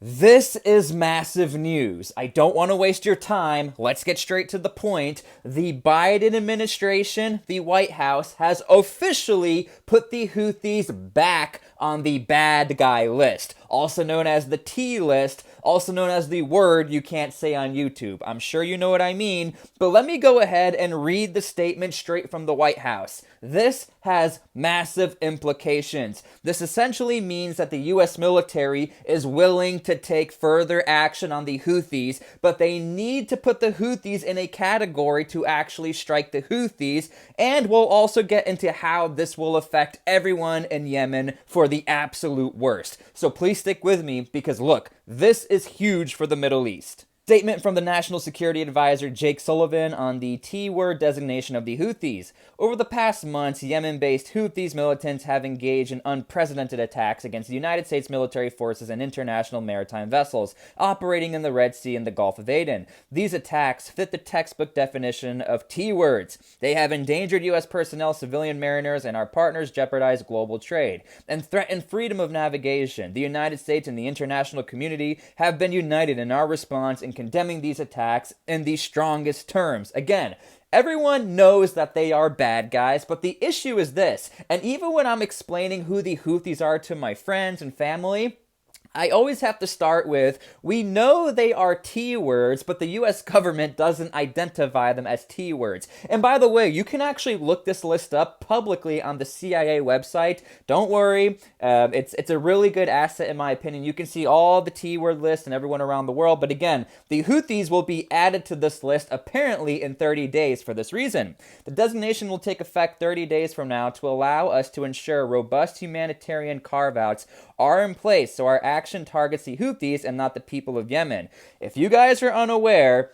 This is massive news. I don't want to waste your time. Let's get straight to the point. The Biden administration, the White House, has officially put the Houthis back on the bad guy list, also known as the T list, also known as the word you can't say on YouTube. I'm sure you know what I mean, but let me go ahead and read the statement straight from the White House. This has massive implications. This essentially means that the U.S. military is willing to take further action on the Houthis, but they need to put the Houthis in a category to actually strike the Houthis, and we'll also get into how this will affect everyone in Yemen for the absolute worst. So please stick with me because look, this is huge for the Middle East. Statement from the National Security Advisor Jake Sullivan on the T-word designation of the Houthis. Over the past months, Yemen-based Houthis militants have engaged in unprecedented attacks against the United States military forces and international maritime vessels operating in the Red Sea and the Gulf of Aden. These attacks fit the textbook definition of T-words. They have endangered U.S. personnel, civilian mariners, and our partners jeopardized global trade and threatened freedom of navigation. The United States and the international community have been united in our response in condemning these attacks in the strongest terms. Again, everyone knows that they are bad guys, but the issue is this, and even when I'm explaining who the Houthis are to my friends and family, I always have to start with, we know they are T-words, but the U.S. government doesn't identify them as T-words. And by the way, you can actually look this list up publicly on the CIA website. Don't worry, it's a really good asset in my opinion. You can see all the T-word lists and everyone around the world. But again, the Houthis will be added to this list apparently in 30 days for this reason. The designation will take effect 30 days from now to allow us to ensure robust humanitarian carve-outs are in place so our action targets the Houthis and not the people of Yemen. If you guys are unaware,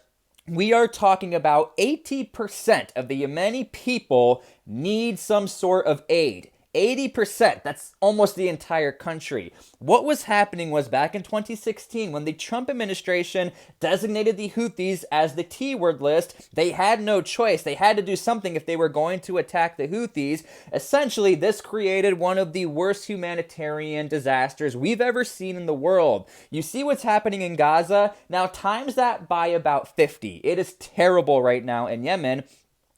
we are talking about 80% of the Yemeni people need some sort of aid. 80%, that's almost the entire country. What was happening was back in 2016 when the Trump administration designated the Houthis as the T-word list, they had no choice. They had to do something if they were going to attack the Houthis. Essentially, this created one of the worst humanitarian disasters we've ever seen in the world. You see what's happening in Gaza? Now times that by about 50. It is terrible right now in Yemen.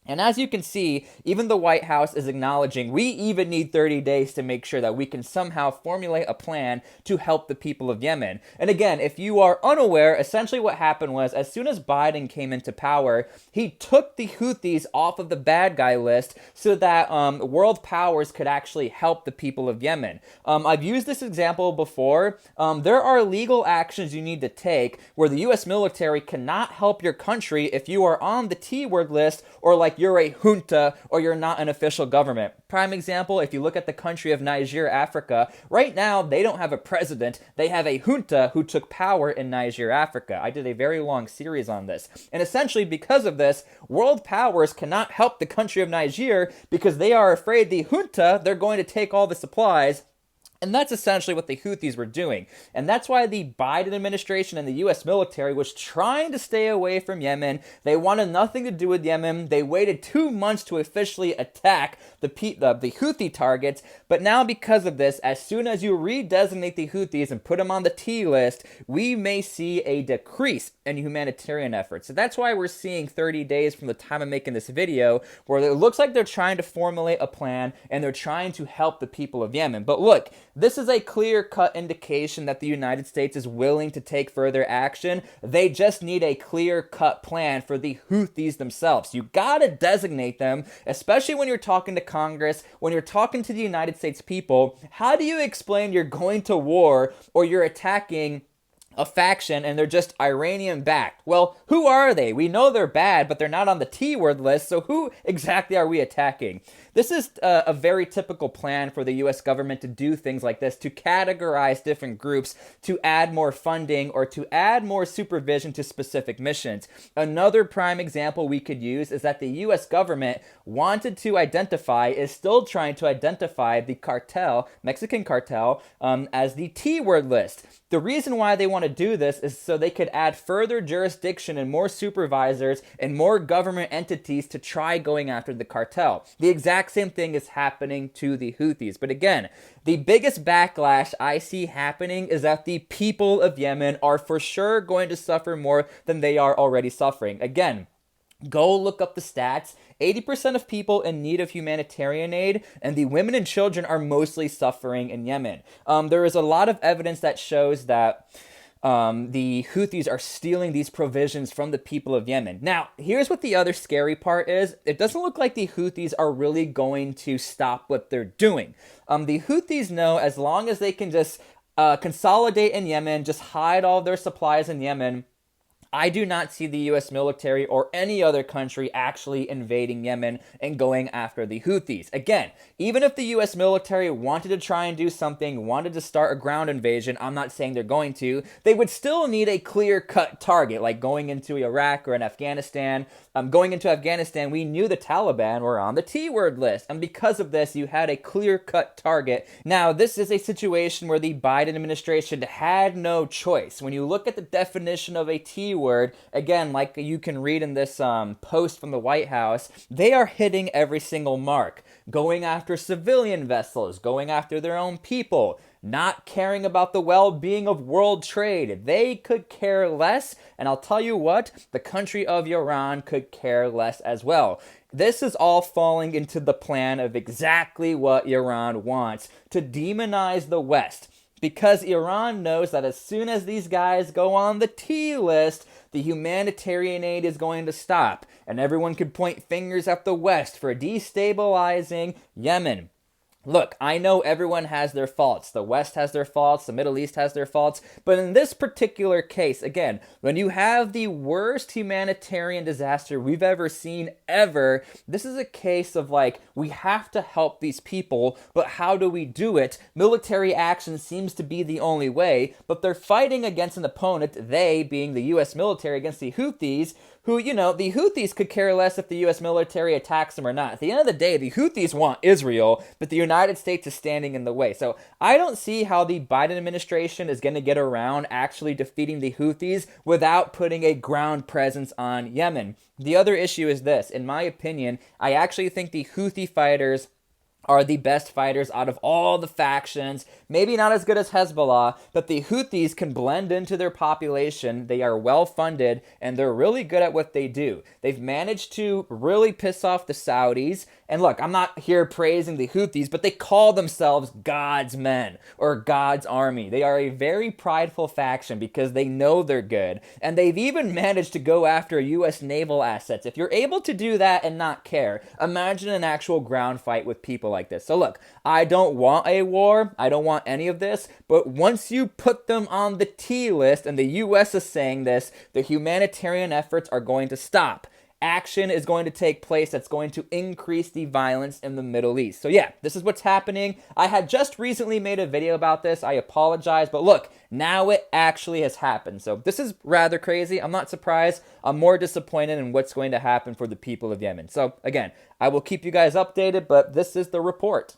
And as you can see, even the White House is acknowledging we even need 30 days to make sure that we can somehow formulate a plan to help the people of Yemen. And again, if you are unaware, essentially what happened was as soon as Biden came into power, he took the Houthis off of the bad guy list so that world powers could actually help the people of Yemen. I've used this example before. There are legal actions you need to take where the U.S. military cannot help your country if you are on the T-word list or like you're a junta or you're not an official government. Prime example, if you look at the country of Niger, Africa, right now they don't have a president. They have a junta who took power in Niger, Africa. I did a very long series on this. And essentially because of this, world powers cannot help the country of Niger because they are afraid the junta, they're going to take all the supplies. And that's essentially what the Houthis were doing. And that's why the Biden administration and the U.S. military was trying to stay away from Yemen. They wanted nothing to do with Yemen. They waited 2 months to officially attack the Houthi targets. But now because of this, as soon as you redesignate the Houthis and put them on the T list, we may see a decrease in humanitarian efforts. So that's why we're seeing 30 days from the time I'm making this video, where it looks like they're trying to formulate a plan and they're trying to help the people of Yemen. But look, this is a clear-cut indication that the United States is willing to take further action. They just need a clear-cut plan for the Houthis themselves. You gotta designate them, especially when you're talking to Congress, when you're talking to the United States people. How do you explain you're going to war or you're attacking a faction and they're just Iranian backed? Well, who are they? We know they're bad, but they're not on the T-word list, so who exactly are we attacking? This is a very typical plan for the U.S. government to do things like this, to categorize different groups, to add more funding, or to add more supervision to specific missions. Another prime example we could use is that the U.S. government wanted to identify, is still trying to identify the cartel, Mexican cartel, as the T-word list. The reason why they want to do this is so they could add further jurisdiction and more supervisors and more government entities to try going after the cartel. The exact same thing is happening to the Houthis. But again, the biggest backlash I see happening is that the people of Yemen are for sure going to suffer more than they are already suffering. Again, go look up the stats. 80% of people in need of humanitarian aid, and the women and children are mostly suffering in Yemen. There is a lot of evidence that shows that the Houthis are stealing these provisions from the people of Yemen. Now, here's what the other scary part is. It doesn't look like the Houthis are really going to stop what they're doing. The Houthis know as long as they can just consolidate in Yemen, just hide all their supplies in Yemen, I do not see the U.S. military or any other country actually invading Yemen and going after the Houthis. Again, even if the U.S. military wanted to try and do something, wanted to start a ground invasion, I'm not saying they're going to, they would still need a clear-cut target, like going into Iraq or in Afghanistan. Going into Afghanistan, we knew the Taliban were on the T-word list, and because of this, you had a clear-cut target. Now, this is a situation where the Biden administration had no choice. When you look at the definition of a T-word, again, like you can read in this post from the White House, they are hitting every single mark. Going after civilian vessels, going after their own people, not caring about the well-being of world trade. They could care less, and I'll tell you what, the country of Iran could care less as well. This is all falling into the plan of exactly what Iran wants, to demonize the West. Because Iran knows that as soon as these guys go on the T list, the humanitarian aid is going to stop, and everyone could point fingers at the West for destabilizing Yemen. Look, I know everyone has their faults. The West has their faults, the Middle East has their faults, but in this particular case, again, when you have the worst humanitarian disaster we've ever seen ever, this is a case of like, we have to help these people, but how do we do it? Military action seems to be the only way, but they're fighting against an opponent, they being the U.S. military against the Houthis, who, you know, the Houthis could care less if the U.S. military attacks them or not. At the end of the day, the Houthis want Israel, but the United States is standing in the way. So I don't see how the Biden administration is going to get around actually defeating the Houthis without putting a ground presence on Yemen. The other issue is this. In my opinion, I actually think the Houthi fighters are the best fighters out of all the factions. Maybe not as good as Hezbollah, but the Houthis can blend into their population. They are well funded, and they're really good at what they do. They've managed to really piss off the Saudis. And look, I'm not here praising the Houthis, but they call themselves God's men or God's army. They are a very prideful faction because they know they're good. And they've even managed to go after U.S. naval assets. If you're able to do that and not care, imagine an actual ground fight with people like this. So look, I don't want a war. I don't want any of this. But once you put them on the T list, and the U.S. is saying this, the humanitarian efforts are going to stop. Action is going to take place that's going to increase the violence in the Middle East. So yeah, this is what's happening. I had just recently made a video about this. I apologize, but look, now it actually has happened. So this is rather crazy. I'm not surprised. I'm more disappointed in what's going to happen for the people of Yemen. So again, I will keep you guys updated, but this is the report.